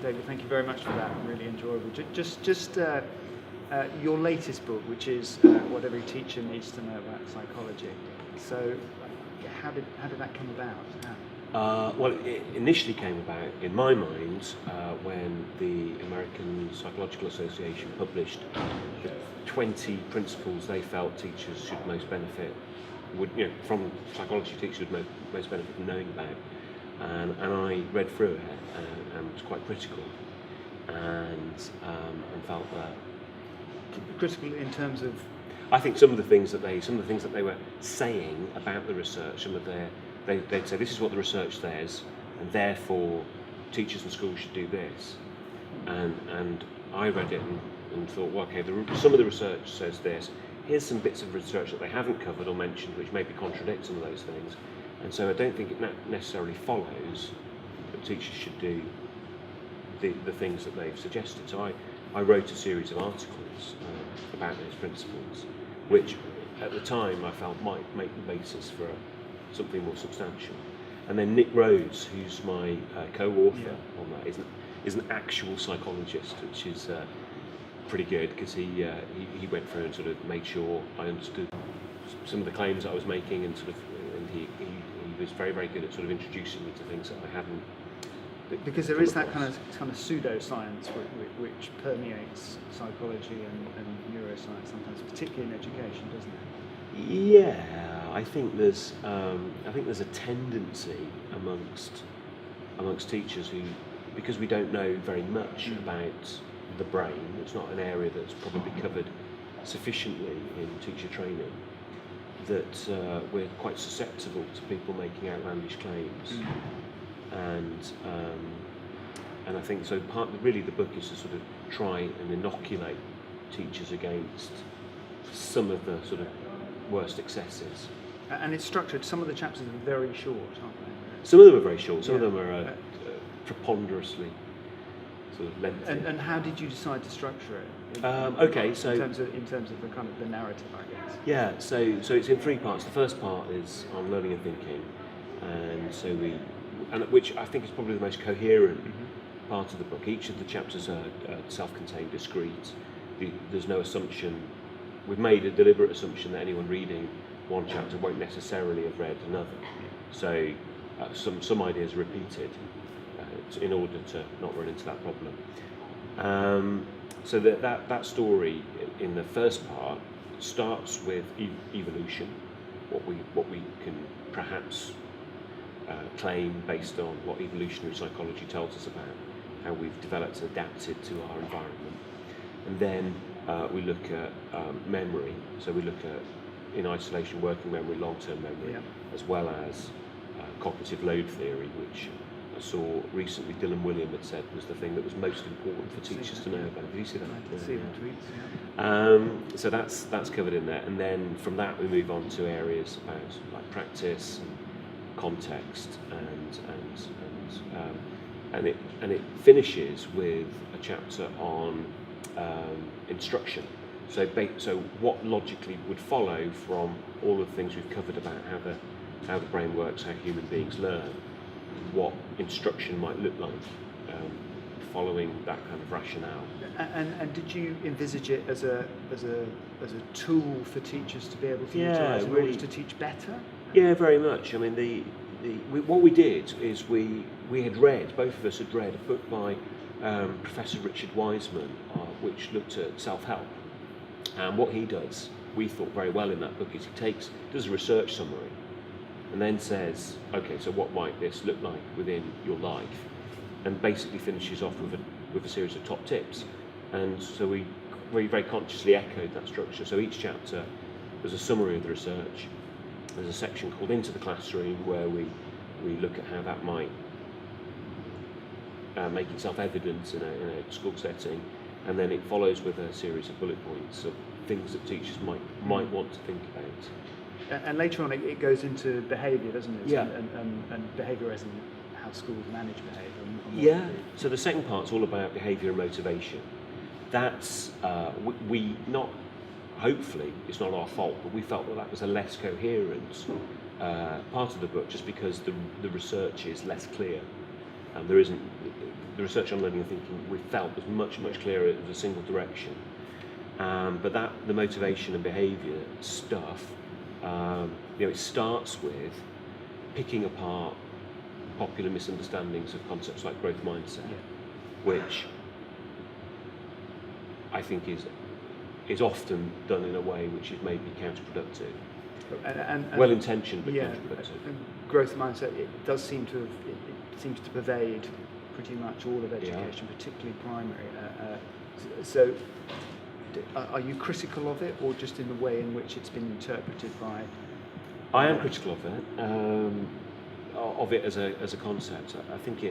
David, thank you very much for that. Really enjoyable. Just your latest book, which is What Every Teacher Needs to Know About Psychology. So, how did that come about? Well, it initially came about, in my mind, when the American Psychological Association published the 20 principles they felt teachers should most benefit, from psychology teachers would most benefit from knowing about. And I read through it and was quite critical, and felt that. Critical in terms of. I think some of the things that they were saying about the research, they'd say this is what the research says, and therefore teachers and schools should do this. And I read it and thought, well, okay, some of the research says this. Here's some bits of research that they haven't covered or mentioned, which maybe contradict some of those things. And so I don't think it necessarily follows that teachers should do the things that they've suggested. So I wrote a series of articles about those principles, which at the time I felt might make the basis for something more substantial. And then Nick Rhodes, who's my co-author on that, is an actual psychologist, which is pretty good, because he went through and sort of made sure I understood some of the claims that I was making, and he was very, very good at sort of introducing me to things that I hadn't. Because there is that kind of pseudoscience which permeates psychology and neuroscience sometimes, particularly in education, doesn't it? Yeah, I think there's a tendency amongst teachers who, because we don't know very much about the brain, it's not an area that's probably covered sufficiently in teacher training, that we're quite susceptible to people making outlandish claims. And I think so. Really, the book is to sort of try and inoculate teachers against some of the sort of worst excesses. And it's structured. Some of the chapters are very short, aren't they? Some of them are very short. Some of them are preponderously sort of lengthy. And how did you decide to structure it? So in terms of the kind of the narrative, I guess. Yeah. So it's in three parts. The first part is on learning and thinking, and which I think is probably the most coherent part of the book. Each of the chapters are self-contained, discrete. There's no assumption. We've made a deliberate assumption that anyone reading one chapter won't necessarily have read another. So some ideas are repeated in order to not run into that problem. So that story in the first part starts with evolution, what we can perhaps claim based on what evolutionary psychology tells us about how we've developed and adapted to our environment. And then we look at memory, so we look at, in isolation, working memory, long-term memory, as well as cognitive load theory, which I saw recently Dylan William had said was the thing that was most important for teachers to know about. Did you see that? I did see the tweets, So that's covered in there, and then from that we move on to areas about like practice and context, and it finishes with a chapter on instruction. So what logically would follow from all of the things we've covered about how the brain works, how human beings learn, what instruction might look like, following that kind of rationale. And did you envisage it as a tool for teachers to be able to utilise in order to teach better? Yeah, very much. I mean, what we did is we had read, both of us had read a book by Professor Richard Wiseman, which looked at self-help. And what he does, we thought very well in that book, is he does a research summary and then says, okay, so what might this look like within your life? And basically finishes off with a series of top tips. And so we very consciously echoed that structure. So each chapter was a summary of the research. There's a section called Into the Classroom where we look at how that might make itself evident in a school setting, and then it follows with a series of bullet points of things that teachers might want to think about. And later on it goes into behaviour, doesn't it? Yeah. And behaviour as in how schools manage behaviour. Yeah. So the second part's all about behaviour and motivation. That's we not. Hopefully, it's not our fault, but we felt that was a less coherent part of the book, just because the research is less clear, and there isn't the research on learning and thinking we felt was much clearer. It was a single direction. But the motivation and behaviour stuff, it starts with picking apart popular misunderstandings of concepts like growth mindset, which I think is often done in a way which is maybe counterproductive. And well-intentioned, but counterproductive. And growth mindset, it seems to pervade pretty much all of education, particularly primary. So, are you critical of it, or just in the way in which it's been interpreted by? I am critical of it as a concept. I think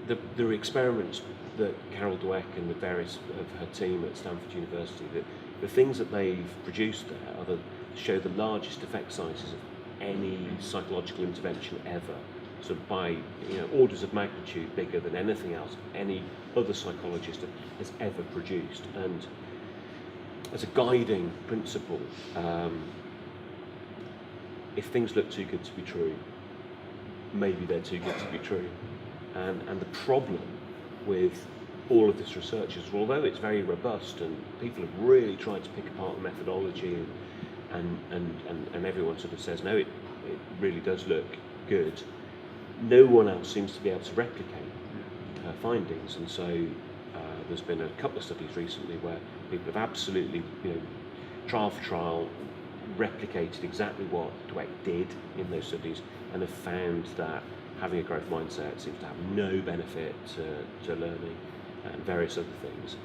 there are experiments that Carol Dweck and the various of her team at Stanford University, that the things that they've produced there show the largest effect sizes of any psychological intervention ever. So by orders of magnitude bigger than anything else any other psychologist has ever produced. And as a guiding principle, if things look too good to be true, maybe they're too good to be true. And the problem with all of this research is, although it's very robust and people have really tried to pick apart the methodology, and everyone sort of says, no, it really does look good, no one else seems to be able to replicate her findings. And so there's been a couple of studies recently where people have absolutely, trial for trial, replicated exactly what Dweck did in those studies, and have found that having a growth mindset seems to have no benefit to learning and various other things.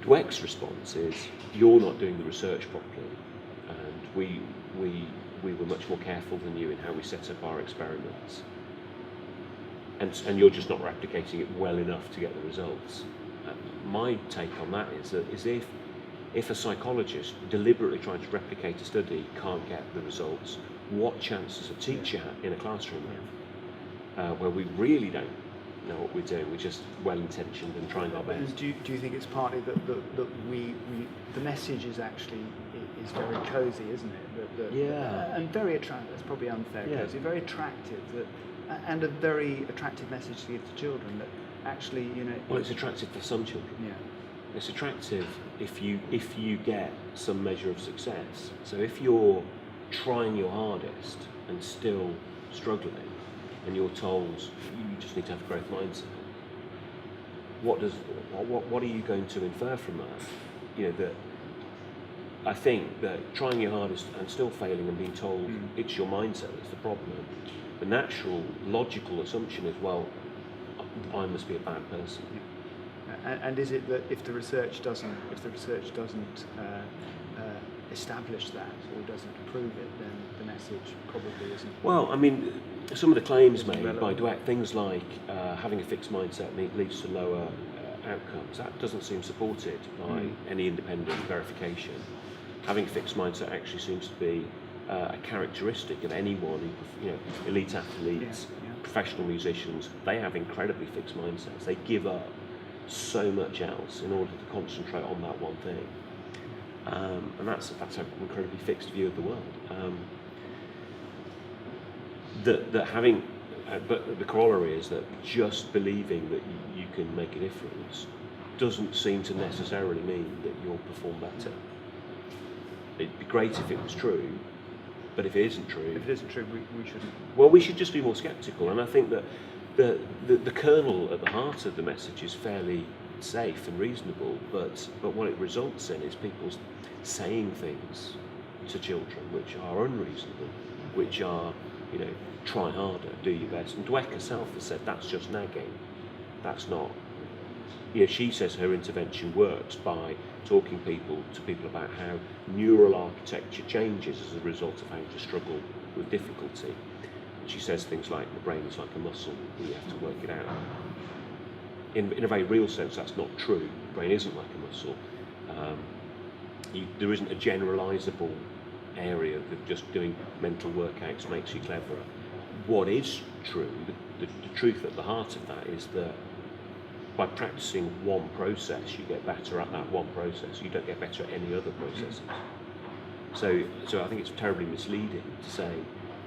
Dweck's response is, you're not doing the research properly, and we were much more careful than you in how we set up our experiments, and you're just not replicating it well enough to get the results. My take on that is if a psychologist deliberately trying to replicate a study can't get the results, what chance does a teacher have in a classroom where we really don't know what we're doing? We're just well-intentioned and trying our best. Do you think it's partly that the message is actually is very cosy, isn't it? And very attractive. That's probably unfair. Yeah. Cosy, very attractive. And a very attractive message to give to children that actually, Well, it's attractive for some children. Yeah. It's attractive if you get some measure of success. So if you're trying your hardest and still struggling, and you're told you just need to have a growth mindset, what are you going to infer from that? That I think that trying your hardest and still failing and being told it's your mindset that's the problem, the natural logical assumption is, well, I must be a bad person. And is it that if the research doesn't establish that or doesn't prove it, then the message probably isn't? Well, I mean, some of the claims made relevant by Dweck, things like having a fixed mindset leads to lower outcomes, that doesn't seem supported by any independent verification. Having a fixed mindset actually seems to be a characteristic of anyone who, elite athletes, professional musicians, they have incredibly fixed mindsets. They give up so much else in order to concentrate on that one thing. And that's an incredibly fixed view of the world. But the corollary is that just believing that you can make a difference doesn't seem to necessarily mean that you'll perform better. It'd be great if it was true, but if it isn't true, we shouldn't. Well, we should just be more sceptical. And I think that the kernel at the heart of the message is fairly safe and reasonable, but what it results in is people saying things to children which are unreasonable, which are, try harder, do your best. And Dweck herself has said that's just nagging. That's not. She says her intervention works by talking to people about how neural architecture changes as a result of having to struggle with difficulty. And she says things like the brain is like a muscle, and you have to work it out. In a very real sense, that's not true. The brain isn't like a muscle. There isn't a generalisable area that just doing mental workouts makes you cleverer. What is true, the truth at the heart of that is that by practicing one process, you get better at that one process. You don't get better at any other processes. So I think it's terribly misleading to say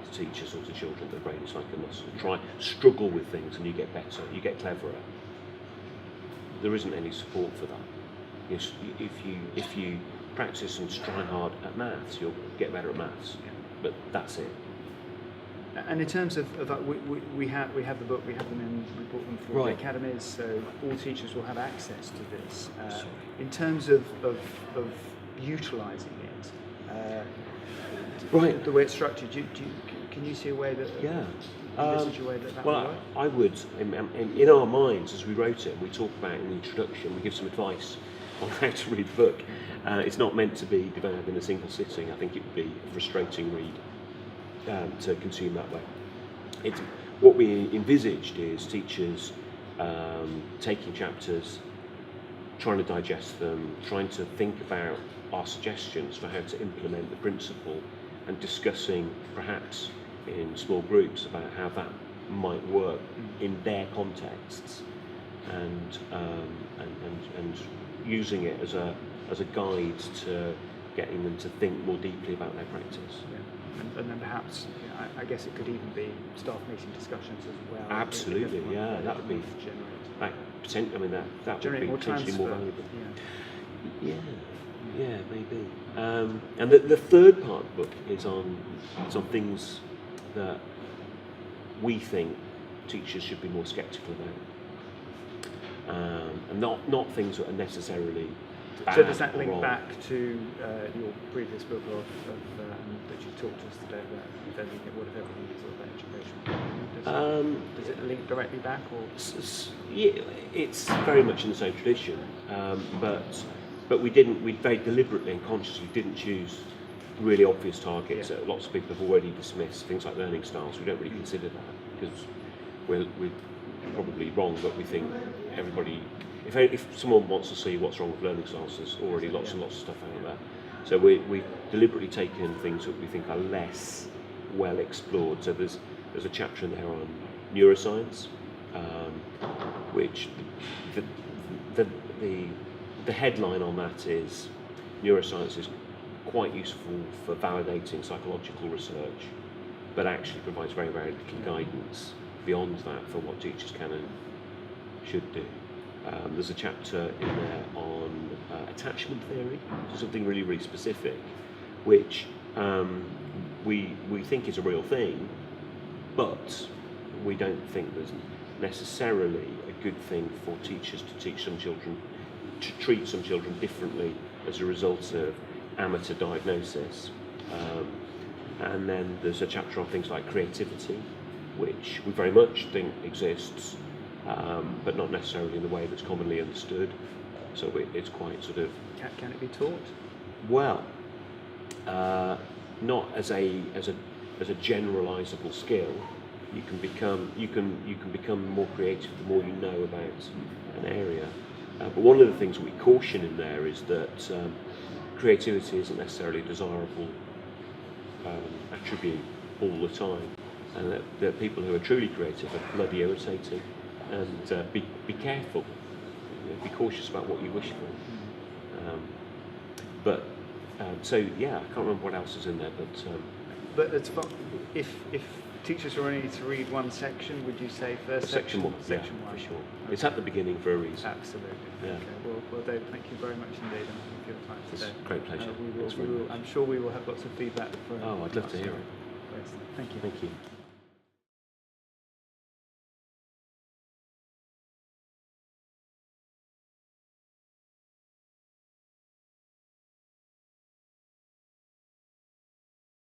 to teachers or to children. The brain is like a muscle. Struggle with things and you get better, you get cleverer. There isn't any support for that. Yes, if you practice and try hard at maths, you'll get better at maths. But that's it. And in terms of that, we have the book, we have them in, we bought them for the academies, so all teachers will have access to this. In terms of utilising it, the way it's structured, can you see a way that envisage a way that well, will work? I would, in our minds, as we wrote it, we talk about in the introduction, we give some advice on how to read the book. It's not meant to be devoured in a single sitting. I think it would be a frustrating read to consume that way. What we envisaged is teachers taking chapters, trying to digest them, trying to think about our suggestions for how to implement the principle, and discussing perhaps in small groups about how that might work in their contexts, and using it as a guide to getting them to think more deeply about their practice. Yeah. And then perhaps, I guess it could even be staff meeting discussions as well. Absolutely, yeah, that would be that would be potentially more valuable. Yeah, maybe. And the third part of the book is on things that we think teachers should be more sceptical about, and not things that are necessarily bad. So does that link wrong. back to your previous book that you talked to us today about if everything, what if everything is all about education? Does it link directly back, or? Yeah, it's very much in the same tradition, but we very deliberately and consciously didn't choose really obvious targets that lots of people have already dismissed, things like learning styles. We don't really consider that because we're probably wrong, but we think everybody, if someone wants to see what's wrong with learning styles, there's already lots and lots of stuff out there. So we've deliberately taken things that we think are less well explored. So there's a chapter in there on neuroscience, which the headline on that is neuroscience is quite useful for validating psychological research, but actually provides very, very little guidance beyond that for what teachers can and should do. There's a chapter in there on attachment theory, so something really, really specific, which we think is a real thing, but we don't think there's necessarily a good thing for teachers to teach some children, to treat some children differently as a result of amateur diagnosis. And then there's a chapter on things like creativity, which we very much think exists, but not necessarily in the way that's commonly understood. So it's quite sort of... Can it be taught? Well, not as a generalisable skill. You can become more creative the more you know about an area. But one of the things we caution in there is that creativity isn't necessarily a desirable attribute all the time, and that people who are truly creative are bloody irritating, and be careful, be cautious about what you wish for. So yeah, I can't remember what else is in there, but it's fun. If teachers were only to read one section, would you say first section one? Section yeah, one, for sure. Okay. It's at the beginning for a reason. Absolutely. Yeah. Okay. Well, David, thank you very much indeed for your time today. It's a great pleasure. I'm sure we will have lots of feedback. Oh, I'd love to hear it. Thank you. Thank you.